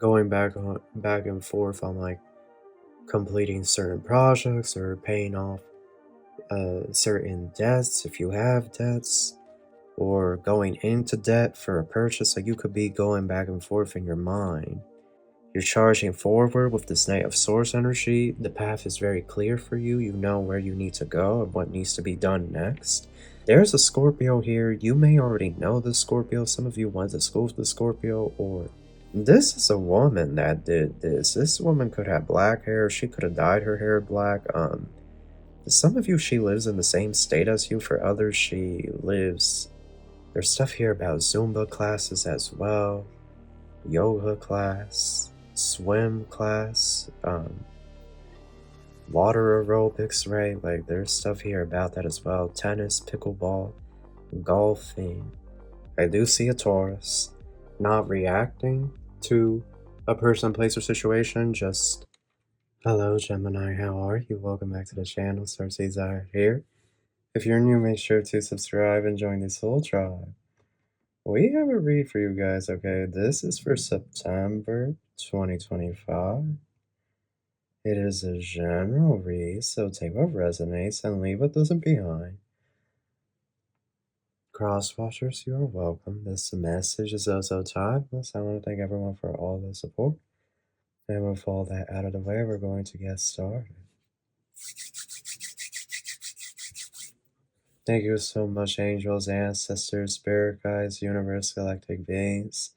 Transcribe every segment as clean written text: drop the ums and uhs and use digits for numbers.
going back and forth on like completing certain projects or paying off certain debts if you have debts, or going into debt for a purchase. So you could be going back and forth in your mind. You're charging forward with this Knight of Swords energy. The path is very clear for you. You know where you need to go and what needs to be done next. There's a Scorpio here. You may already know the Scorpio. Some of you went to school with the Scorpio, or this is a woman that did this. This woman could have black hair. She could have dyed her hair black. Some of you, she lives in the same state as you. For others, she lives... There's stuff here about Zumba classes as well. Yoga class. Swim class. Water aerobics, right? Like, there's stuff here about that as well. Tennis, pickleball, golfing. I do see a Taurus. Not reacting to a person, place, or situation. Just, hello Gemini, how are you? Welcome back to the channel. Leeza here. If you're new, make sure to subscribe and join this whole tribe. We have a read for you guys, okay? This is for September 2025. It is a general read, so take what resonates and leave what doesn't behind. Crosswatchers, you are welcome. This message is also timeless. I want to thank everyone for all the support. And with all that out of the way, we're going to get started. Thank you so much, angels, ancestors, spirit guides, universe, galactic beings,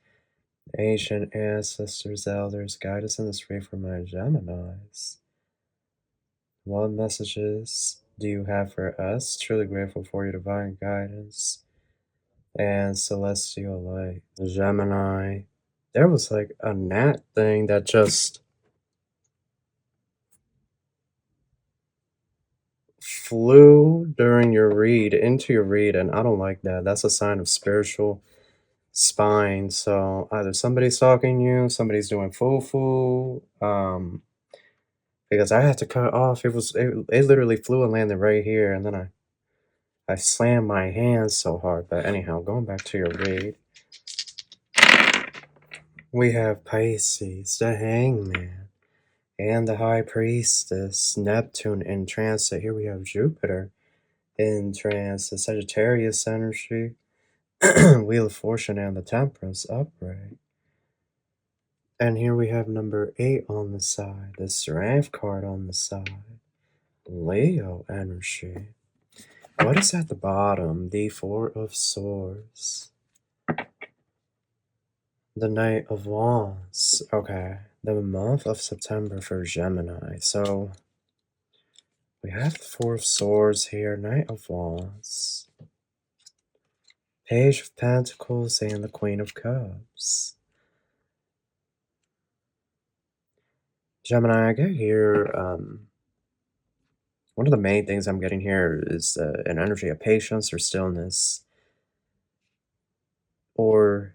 ancient ancestors, elders. Guide us in this read for my Geminis. What messages do you have for us? Truly grateful for your divine guidance and celestial light. Gemini, there was like a gnat thing that just flew during your read, into your read, and I don't like that. That's a sign of spiritual spine. So either somebody's stalking you, somebody's doing foo-foo, because I had to cut off. It literally flew and landed right here, and then I slammed my hands so hard. But anyhow, going back to your read, we have Pisces, the Hangman, and the High Priestess, Neptune in transit. Here we have Jupiter in transit, Sagittarius energy, Wheel of Fortune, and the Temperance upright. And here we have number 8 on the side, the Strength card on the side, Leo energy. What is at the bottom? The Four of Swords. The Knight of Wands. Okay, the month of September for Gemini. So we have the Four of Swords here, Knight of Wands, Page of Pentacles, and the Queen of Cups. Gemini, I get here, one of the main things I'm getting here is an energy of patience or stillness. Or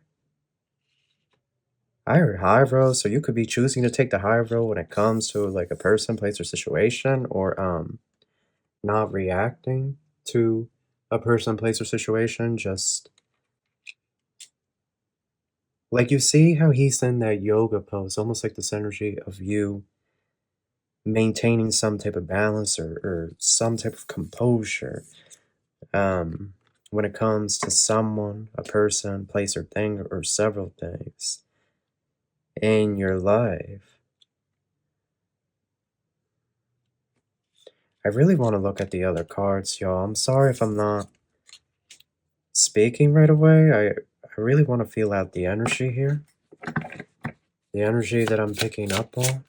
I heard high road, so you could be choosing to take the high road when it comes to like a person, place, or situation, or not reacting to a person, place, or situation. Just like, you see how he's in that yoga pose, almost like this energy of you maintaining some type of balance or some type of composure when it comes to someone, a person, place, or thing, or several things in your life. I really want to look at the other cards, y'all. I'm sorry if I'm not speaking right away. I really want to feel out the energy here. The energy that I'm picking up on.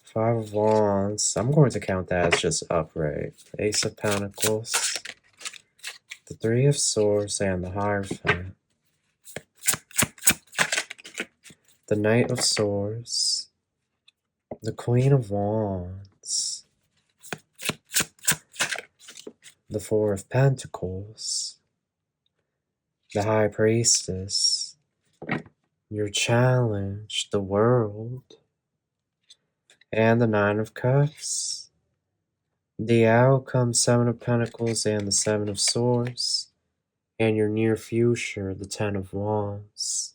Five of Wands. I'm going to count that as just upright. Ace of Pentacles. The Three of Swords and the Hierophant. The Knight of Swords. The Queen of Wands. The Four of Pentacles. The High Priestess. Your challenge, the World. And the Nine of Cups. The outcome, Seven of Pentacles and the Seven of Swords. And your near future, the Ten of Wands.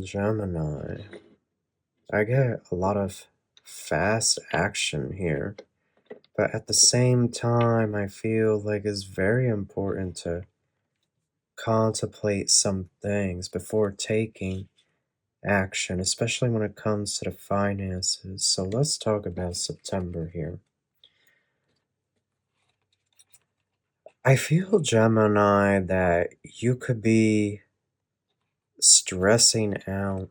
Gemini. I get a lot of fast action here, but at the same time, I feel like it's very important to contemplate some things before taking action, especially when it comes to the finances. So let's talk about September here. I feel, Gemini, that you could be stressing out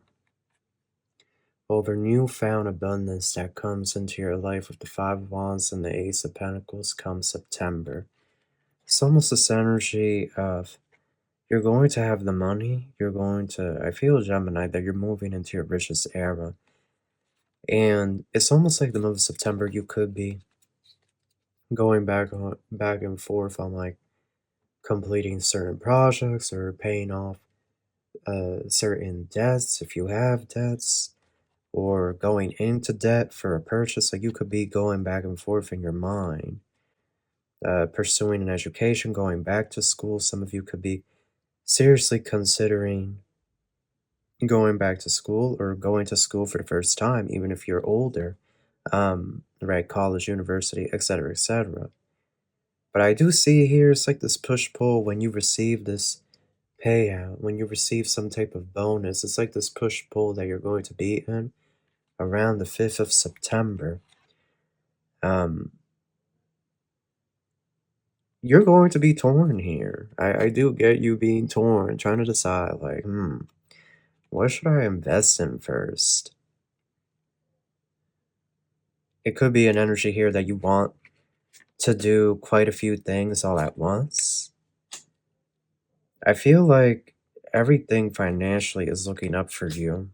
over newfound abundance that comes into your life with the Five of Wands and the Ace of Pentacles come September. It's almost this energy of you're going to have the money, I feel, Gemini, that you're moving into your richest era. And it's almost like the month of September, you could be going back and forth on like completing certain projects or paying off certain debts if you have debts, or going into debt for a purchase. Like you could be going back and forth in your mind, pursuing an education, going back to school. Some of you could be seriously considering going back to school or going to school for the first time, even if you're older, right? College, university, etc., etc. But I do see here it's like this push pull when you receive this payout, when you receive some type of bonus. It's like this push pull that you're going to be in around the 5th of September. You're going to be torn here. I do get you being torn, trying to decide, like, what should I invest in first? It could be an energy here that you want to do quite a few things all at once. I feel like everything financially is looking up for you.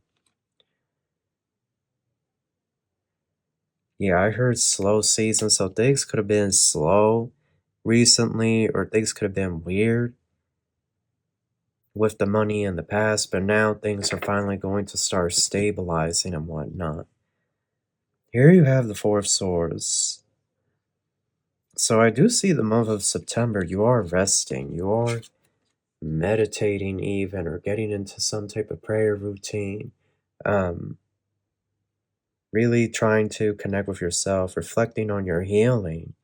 Yeah, I heard slow season, so things could have been slow recently, or things could have been weird with the money in the past, but now things are finally going to start stabilizing and whatnot. Here you have the Four of Swords. So I do see the month of September, you are resting, you are meditating even, or getting into some type of prayer routine. Really trying to connect with yourself, reflecting on your healing,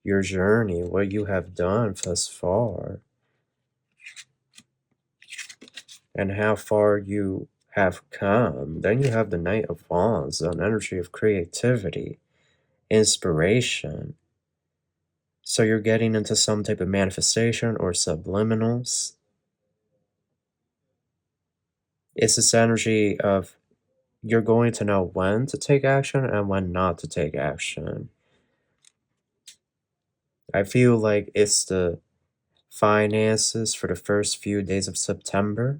your journey, what you have done thus far, and how far you have come. Then you have the Knight of Wands, an energy of creativity, inspiration. So you're getting into some type of manifestation or subliminals. It's this energy of you're going to know when to take action and when not to take action. I feel like it's the finances for the first few days of September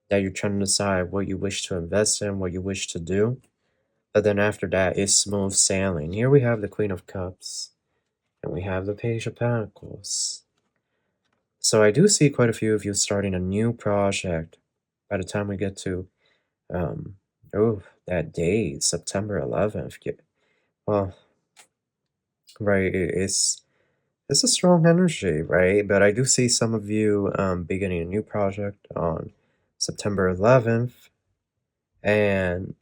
that you're trying to decide what you wish to invest in, what you wish to do. But then after that, it's smooth sailing. Here we have the Queen of Cups, and we have the Page of Pentacles. So I do see quite a few of you starting a new project by the time we get to, that date, September 11th. Well, right, it's a strong energy, right? But I do see some of you beginning a new project on September 11th, and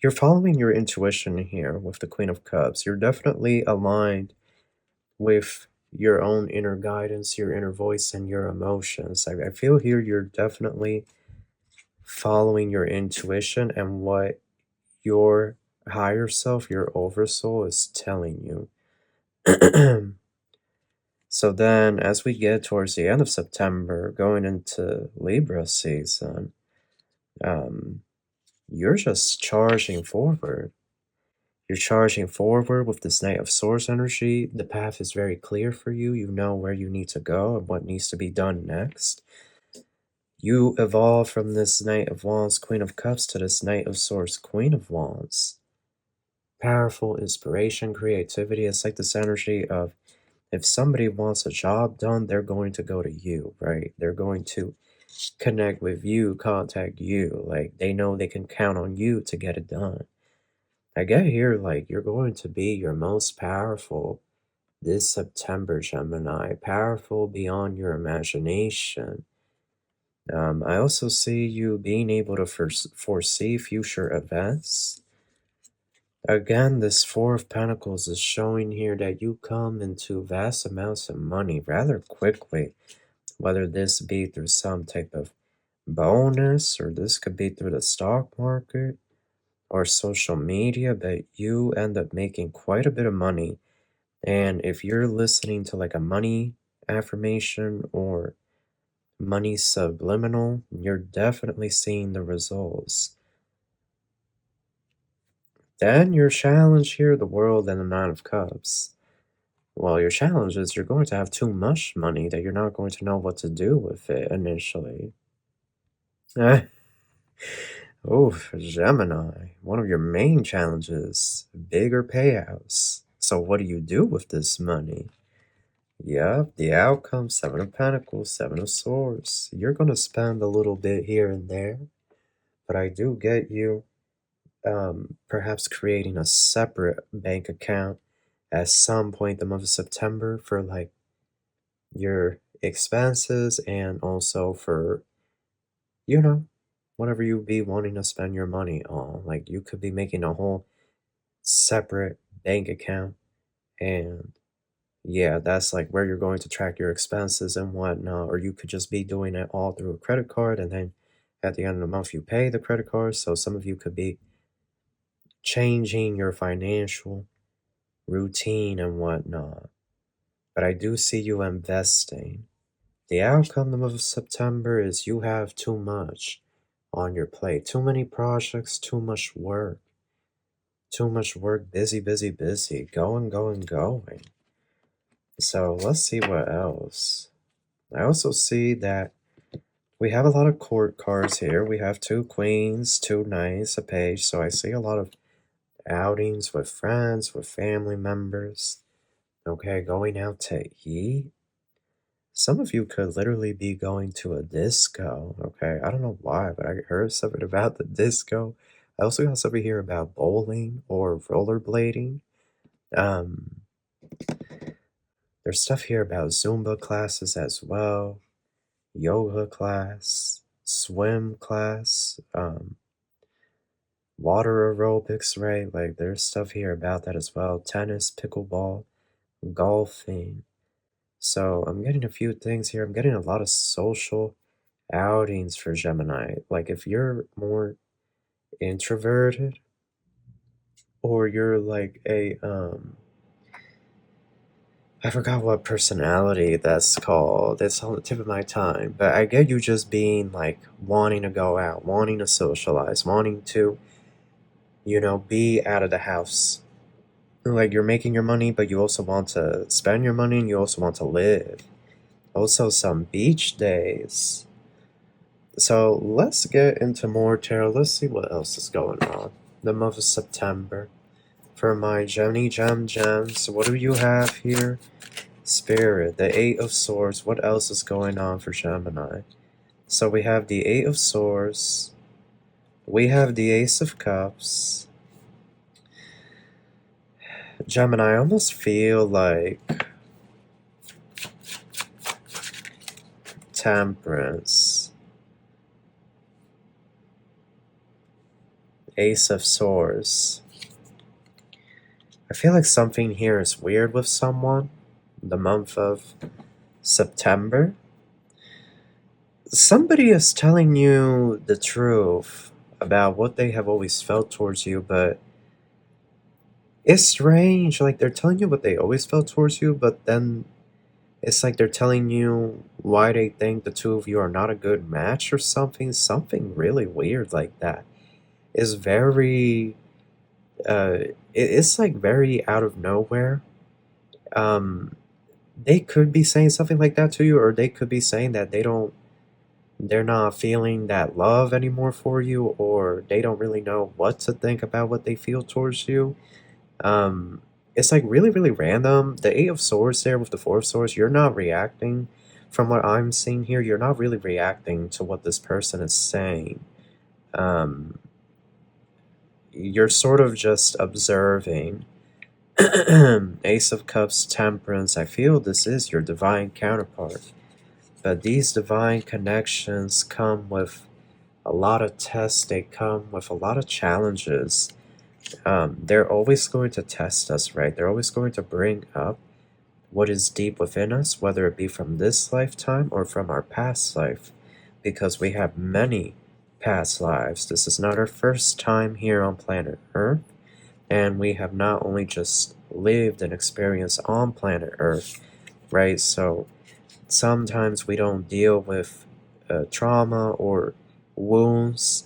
you're following your intuition here with the Queen of Cups. You're definitely aligned with your own inner guidance, your inner voice, and your emotions. I feel here you're definitely following your intuition and what your higher self, your oversoul, is telling you. So then, as we get towards the end of September, going into Libra season, you're just charging forward. You're charging forward with this Knight of Swords energy. The path is very clear for you. You know where you need to go and what needs to be done next. You evolve from this Knight of Wands, Queen of Cups, to this Knight of Swords, Queen of Wands. Powerful inspiration, creativity. It's like this energy of if somebody wants a job done, they're going to go to you, right? They're going to connect with you, contact you. Like they know they can count on you to get it done. I get here, like you're going to be your most powerful this September, Gemini. Powerful beyond your imagination. I also see you being able to foresee future events. Again, this Four of Pentacles is showing here that you come into vast amounts of money rather quickly, whether this be through some type of bonus, or this could be through the stock market or social media, but you end up making quite a bit of money. And if you're listening to like a money affirmation or money subliminal, you're definitely seeing the results. Then your challenge here, the world and the Nine of Cups. Well, your challenge is you're going to have too much money that you're not going to know what to do with it initially. Oh, Gemini, one of your main challenges, bigger payouts. So what do you do with this money? Yep, the outcome, Seven of Pentacles, Seven of Swords. You're going to spend a little bit here and there, but I do get you perhaps creating a separate bank account at some point the month of September for like your expenses and also for, you know, whatever you be wanting to spend your money on. Like you could be making a whole separate bank account, and yeah, that's like where you're going to track your expenses and whatnot. Or you could just be doing it all through a credit card, and then at the end of the month you pay the credit card. So some of you could be changing your financial routine and whatnot. But I do see you investing. The outcome of September is you have too much on your plate. Too many projects, too much work. Too much work, busy, busy, busy. Going, going, going. So let's see what else. I also see that we have a lot of court cards here. We have two queens, two knights, a page. So I see a lot of outings with friends, with family members. Okay, going out to eat. Some of you could literally be going to a disco. Okay, I don't know why, but I heard something about the disco. I also got something here about bowling or rollerblading. There's stuff here about Zumba classes as well, yoga class, swim class, water aerobics, right? Like there's stuff here about that as well. Tennis, pickleball, golfing. So I'm getting a few things here. I'm getting a lot of social outings for Gemini. Like if you're more introverted or you're like a I forgot what personality that's called. It's on the tip of my tongue. But I get you just being like wanting to go out, wanting to socialize, wanting to, be out of the house. Like you're making your money, but you also want to spend your money and you also want to live. Also, some beach days. So let's get into more tarot. Let's see what else is going on. The month of September. For my Gemini gems, what do you have here? Spirit, the Eight of Swords. What else is going on for Gemini? So we have the Eight of Swords. We have the Ace of Cups. Gemini, I almost feel like Temperance. Ace of Swords. I feel like something here is weird with someone. The month of September. Somebody is telling you the truth about what they have always felt towards you, but it's strange. Like they're telling you what they always felt towards you, but then it's like they're telling you why they think the two of you are not a good match or something. Something really weird like that is very it's like very out of nowhere. They could be saying something like that to you, or they could be saying that they're not feeling that love anymore for you, or they don't really know what to think about what they feel towards you. It's like really, really random. The Eight of Swords there with the Four of Swords, you're not reacting. From what I'm seeing here, you're not really reacting to what this person is saying. You're sort of just observing. Ace of Cups, Temperance. I feel this is your divine counterpart. But these divine connections come with a lot of tests, they come with a lot of challenges. They're always going to test us, right? They're always going to bring up what is deep within us, whether it be from this lifetime or from our past life, because we have many past lives. This is not our first time here on planet Earth, and we have not only just lived and experienced on planet Earth, right? So sometimes we don't deal with trauma or wounds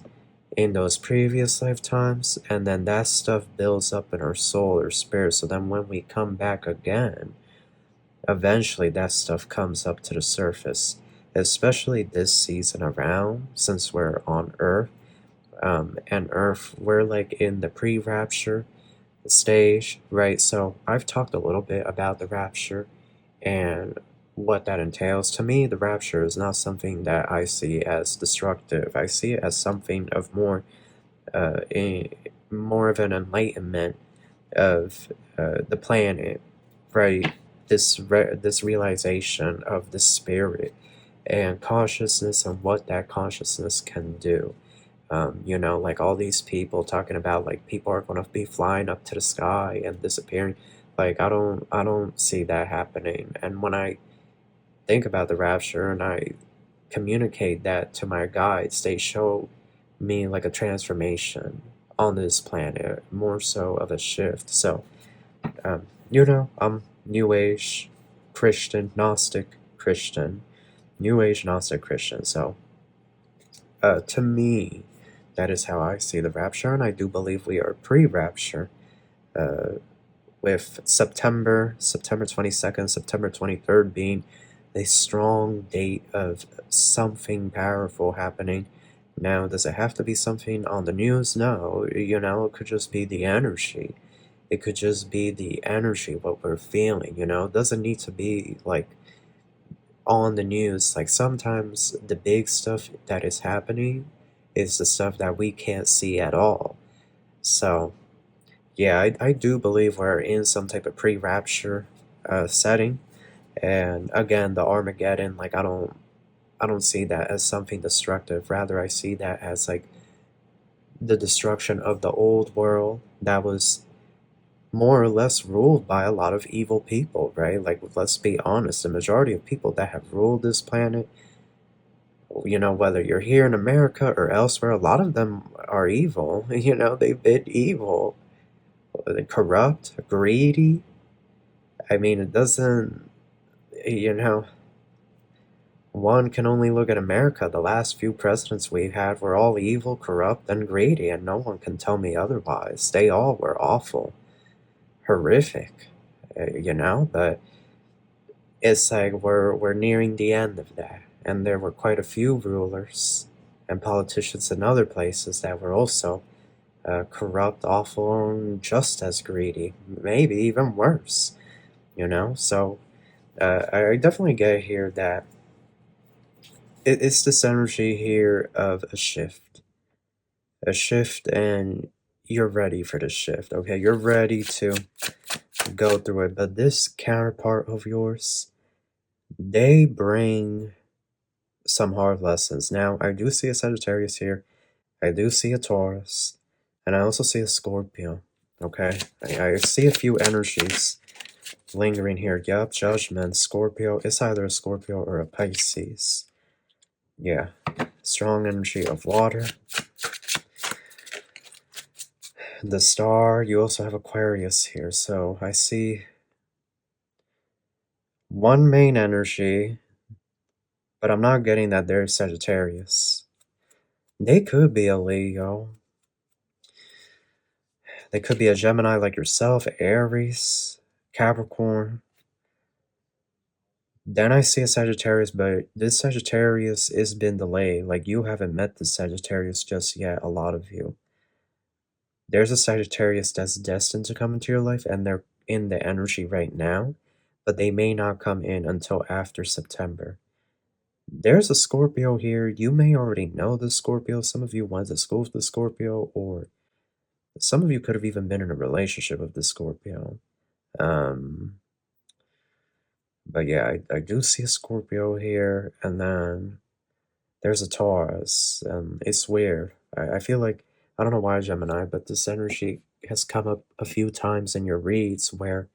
in those previous lifetimes, and then that stuff builds up in our soul or spirit. So then when we come back again, eventually that stuff comes up to the surface, especially this season around, since we're on Earth. And Earth, we're like in the pre-rapture stage, right? So I've talked a little bit about the rapture and what that entails. To me, the rapture is not something that I see as destructive. I see it as something of more more of an enlightenment of the planet, right? This realization of the spirit and consciousness and what that consciousness can do. You know, like all these people talking about like people are going to be flying up to the sky and disappearing. Like I don't see that happening. And when I think about the rapture and I communicate that to my guides, they show me like a transformation on this planet, more so of a shift. So, you know, I'm New Age Christian, Gnostic Christian, New Age Gnostic Christian. So, to me, that is how I see the rapture, and I do believe we are pre-rapture. With September 22nd, September 23rd being a strong date of something powerful happening. Now, does it have to be something on the news? No, you know, it could just be the energy. It could just be the energy, what we're feeling, you know? It doesn't need to be like on the news. Like sometimes the big stuff that is happening is the stuff that we can't see at all. So, yeah, I do believe we're in some type of pre-rapture setting. And again, the Armageddon, like I don't see that as something destructive. Rather, I see that as like the destruction of the old world that was more or less ruled by a lot of evil people, right? Like, let's be honest, the majority of people that have ruled this planet, you know, whether you're here in America or elsewhere, a lot of them are evil. You know, they've been evil, corrupt, greedy. I mean, it doesn't, you know, one can only look at America. The last few presidents we had were all evil, corrupt, and greedy, and no one can tell me otherwise. They all were awful, horrific, you know, but it's like we're nearing the end of that. And there were quite a few rulers and politicians in other places that were also corrupt, awful, and just as greedy, maybe even worse, you know? So I definitely get here that it's this energy here of a shift, and you're ready for the shift, okay? You're ready to go through it, but this counterpart of yours, they bring some hard lessons. Now, I do see a Sagittarius here, I do see a Taurus, and I also see a Scorpio, okay? I see a few energies lingering here. Yup, Judgment, Scorpio. It's either a Scorpio or a Pisces. Yeah, strong energy of water. The Star, you also have Aquarius here, so I see one main energy, but I'm not getting that they're Sagittarius. They could be a Leo. They could be a Gemini like yourself, Aries, Capricorn. Then I see a Sagittarius, but this Sagittarius has been delayed. Like, you haven't met the Sagittarius just yet, a lot of you. There's a Sagittarius that's destined to come into your life, and they're in the energy right now, but they may not come in until after September. There's a Scorpio here. You may already know the Scorpio. Some of you went to school with the Scorpio, or some of you could have even been in a relationship with the Scorpio. But yeah, I do see a Scorpio here, and then there's a Taurus, and it's weird. I feel like, I don't know why Gemini, but this energy has come up a few times in your reads where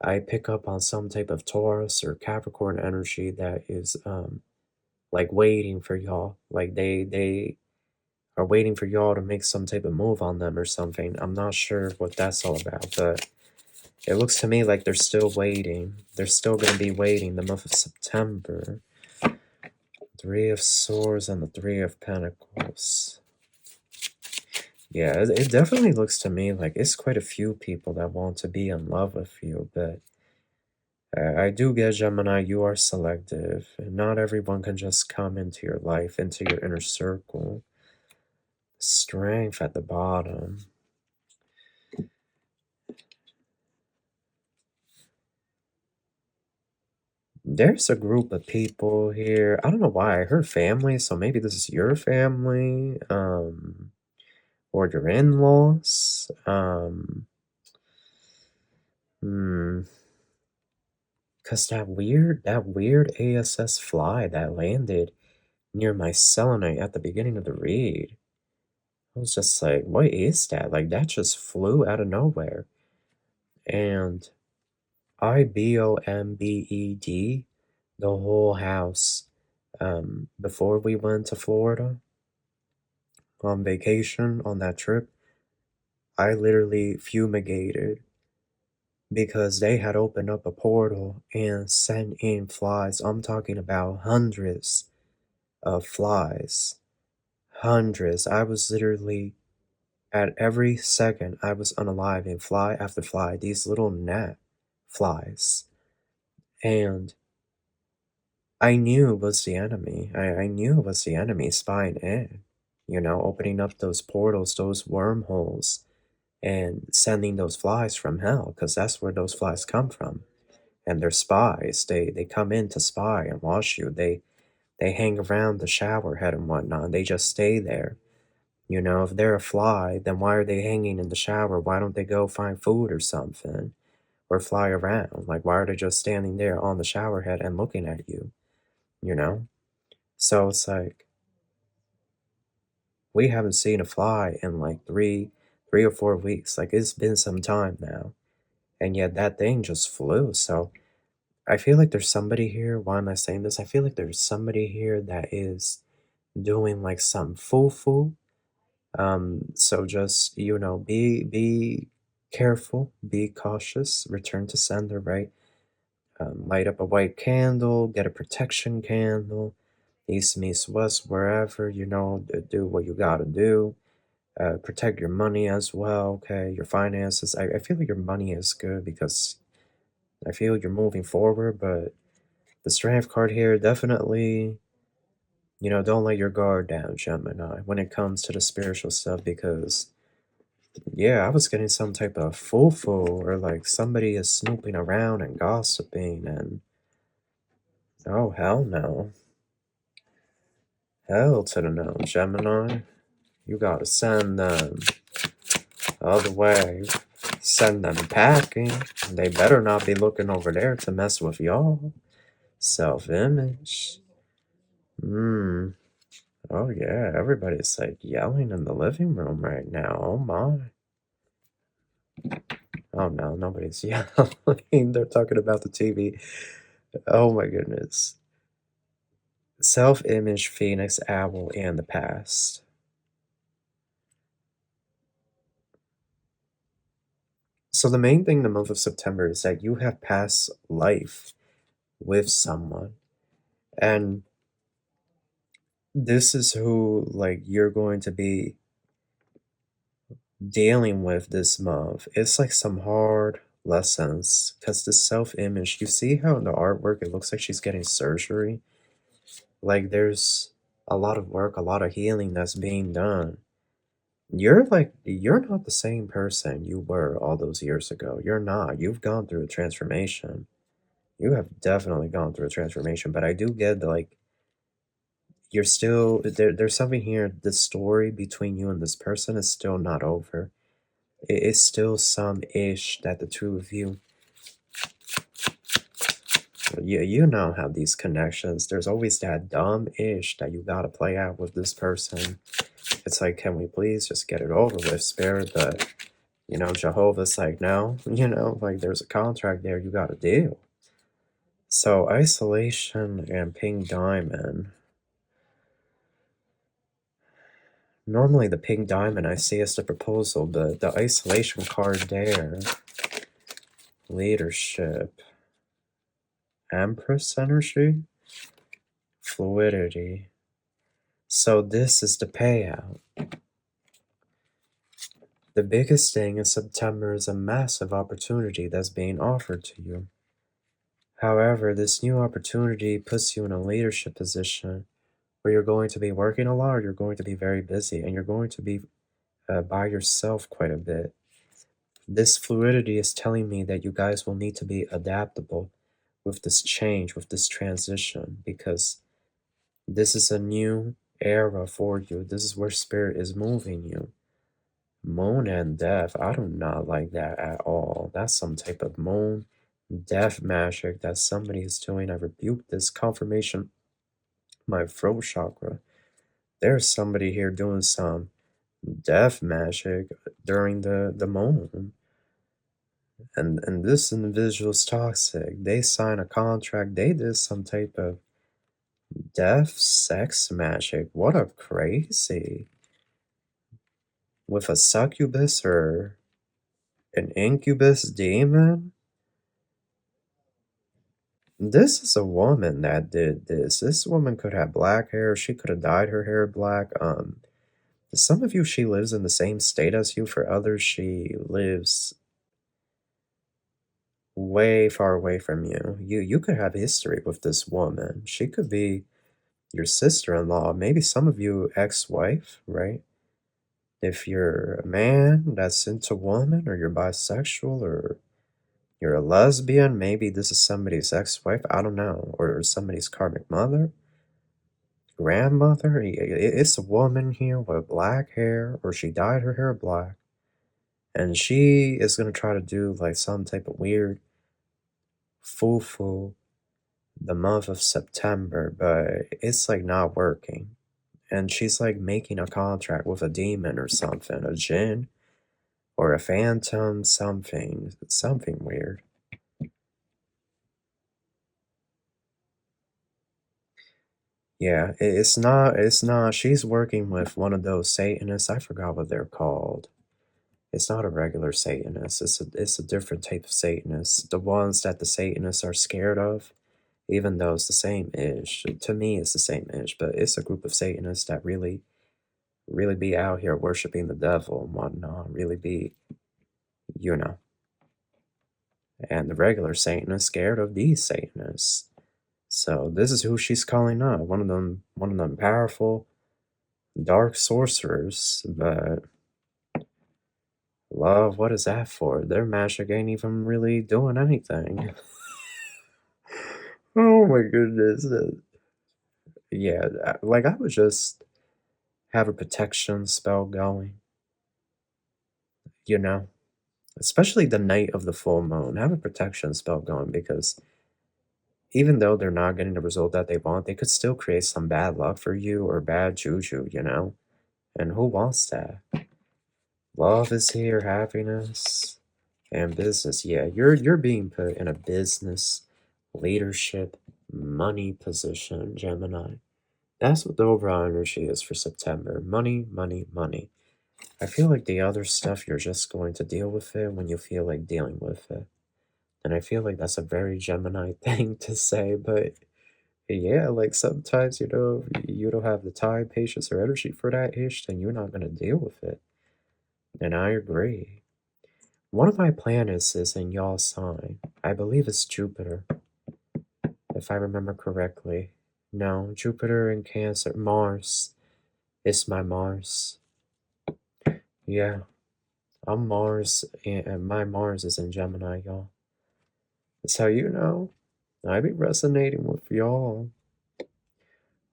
I pick up on some type of Taurus or Capricorn energy that is like waiting for y'all. Like they are waiting for y'all to make some type of move on them or something. I'm not sure what that's all about, but it looks to me like they're still waiting. They're still going to be waiting the month of September. Three of Swords and the Three of Pentacles. Yeah, it definitely looks to me like it's quite a few people that want to be in love with you, but I do get, Gemini, you are selective. Not everyone can just come into your life, into your inner circle. Strength at the bottom. There's a group of people here. I don't know why. I heard family, so maybe this is your family, or your in-laws. Cause that weird ASS fly that landed near my selenite at the beginning of the read. I was just like, what is that? Like, that just flew out of nowhere. And IBOMBED, the whole house, before we went to Florida on vacation on that trip, I literally fumigated because they had opened up a portal and sent in flies. I'm talking about hundreds of flies. Hundreds. I was literally, at every second, I was unaliving fly after fly, these little gnat flies. And I knew it was the enemy. I knew it was the enemy spying in, opening up those portals, those wormholes, and sending those flies from hell, because that's where those flies come from. And they're spies. They come in to spy and watch you. They hang around the shower head and whatnot. They just stay there. If they're a fly, then why are they hanging in the shower? Why don't they go find food or something? Or fly around? Like, why are they just standing there on the shower head and looking at you? You know? So it's like, we haven't seen a fly in like three or 4 weeks. Like, it's been some time now. And yet that thing just flew. So I feel like there's somebody here. Why am I saying this? I feel like there's somebody here that is doing like some foo-foo. So just, be careful, be cautious, return to sender, right? Light up a white candle, get a protection candle, east, meets, west, wherever, do what you gotta do. Protect your money as well, okay? Your finances. I feel like your money is good because I feel you're moving forward, but the strength card here definitely, don't let your guard down, Gemini, when it comes to the spiritual stuff, because yeah, I was getting some type of foo-foo, or like somebody is snooping around and gossiping, and oh, hell no. Hell to the no, Gemini. You gotta send them other way. Send them packing. They better not be looking over there to mess with y'all. Self-image. Oh yeah, everybody's like yelling in the living room right now. Oh my. Oh no, nobody's yelling. They're talking about the TV. Oh my goodness. Self-image, Phoenix, Owl, and the past. So the main thing in the month of September is that you have past life with someone. And this is who like you're going to be dealing with this month. It's like some hard lessons, because the self-image, you see how in the artwork it looks like she's getting surgery? Like there's a lot of work, a lot of healing that's being done. You're not the same person you were all those years ago. You're not. You've gone through a transformation. You have definitely gone through a transformation, but I do get like you're still there's something here. The story between you and this person is still not over. It is still some ish that the two of you You know how these connections, there's always that dumb ish that you gotta play out with this person. It's like, can we please just get it over with, Spirit? But, you know, Jehovah's like, no, you know, like there's a contract there you gotta deal. So, isolation and pink diamond. Normally, the pink diamond I see as the proposal, but the isolation card there, leadership, Empress energy, fluidity. So, this is the payout. The biggest thing in September is a massive opportunity that's being offered to you. However, this new opportunity puts you in a leadership position where you're going to be working a lot, or you're going to be very busy, and you're going to be by yourself quite a bit. This fluidity is telling me that you guys will need to be adaptable with this change, with this transition, because this is a new era for you. This is where Spirit is moving you. Moon and death, I do not like that at all. That's some type of moon death magic that somebody is doing. I rebuke this confirmation. My throat chakra. There's somebody here doing some death magic during the moon. And this individual's toxic. They sign a contract. They did some type of death sex magic. What a crazy. With a succubus or an incubus demon? This is a woman that did this. This woman could have black hair. She could have dyed her hair black. Some of you, she lives in the same state as you. For others, she lives way far away from you. You could have history with this woman. She could be your sister-in-law. Maybe some of you ex-wife, right? If you're a man that's into women, or you're bisexual, or you're a lesbian, maybe this is somebody's ex-wife. I don't know, or somebody's karmic mother. Grandmother. It's a woman here with black hair, or she dyed her hair black, and she is gonna try to do like some type of weird foo-foo the month of September, but it's like not working. And she's like making a contract with a demon or something, a jinn or a phantom, something weird. Yeah, it's not, she's working with one of those Satanists. I forgot what they're called. It's not a regular Satanist. It's a different type of Satanist. The ones that the Satanists are scared of, even though it's the same ish. To me, it's the same ish, but it's a group of Satanists that really be out here worshiping the devil and whatnot. Really be, you know. And the regular Satanists scared of these Satanists. So this is who she's calling up. One of them powerful dark sorcerers, but love, what is that for? Their magic ain't even really doing anything. Oh my goodness. Yeah, like I would just have a protection spell going, you know? Especially the night of the full moon. Have a protection spell going, because even though they're not getting the result that they want, they could still create some bad luck for you or bad juju, you know? And who wants that? Love is here, happiness, and business. Yeah, you're being put in a business, leadership, money position, Gemini. That's what the overall energy is for September. Money, money, money. I feel like the other stuff, you're just going to deal with it when you feel like dealing with it. And I feel like that's a very Gemini thing to say, but yeah, like sometimes, if you don't have the time, patience, or energy for that ish, then you're not going to deal with it. And I agree. One of my planets is in y'all sign. I believe it's Jupiter, if I remember correctly. No, Jupiter in Cancer. Mars. It's my Mars. Yeah, I'm Mars, and my Mars is in Gemini, y'all. That's how you know. I be resonating with y'all.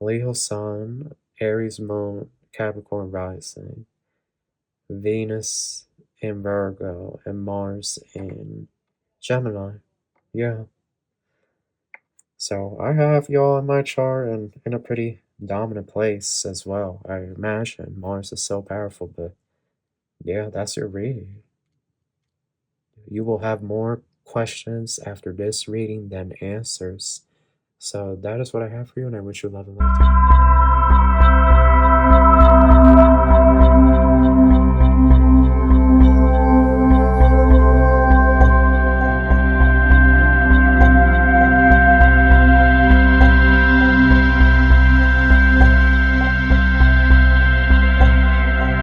Leo Sun, Aries Moon, Capricorn Rising, Venus in Virgo, and Mars in Gemini. Yeah. So I have y'all in my chart and in a pretty dominant place as well. I imagine Mars is so powerful, but yeah, that's your reading. You will have more questions after this reading than answers. So that is what I have for you, and I wish you love and light.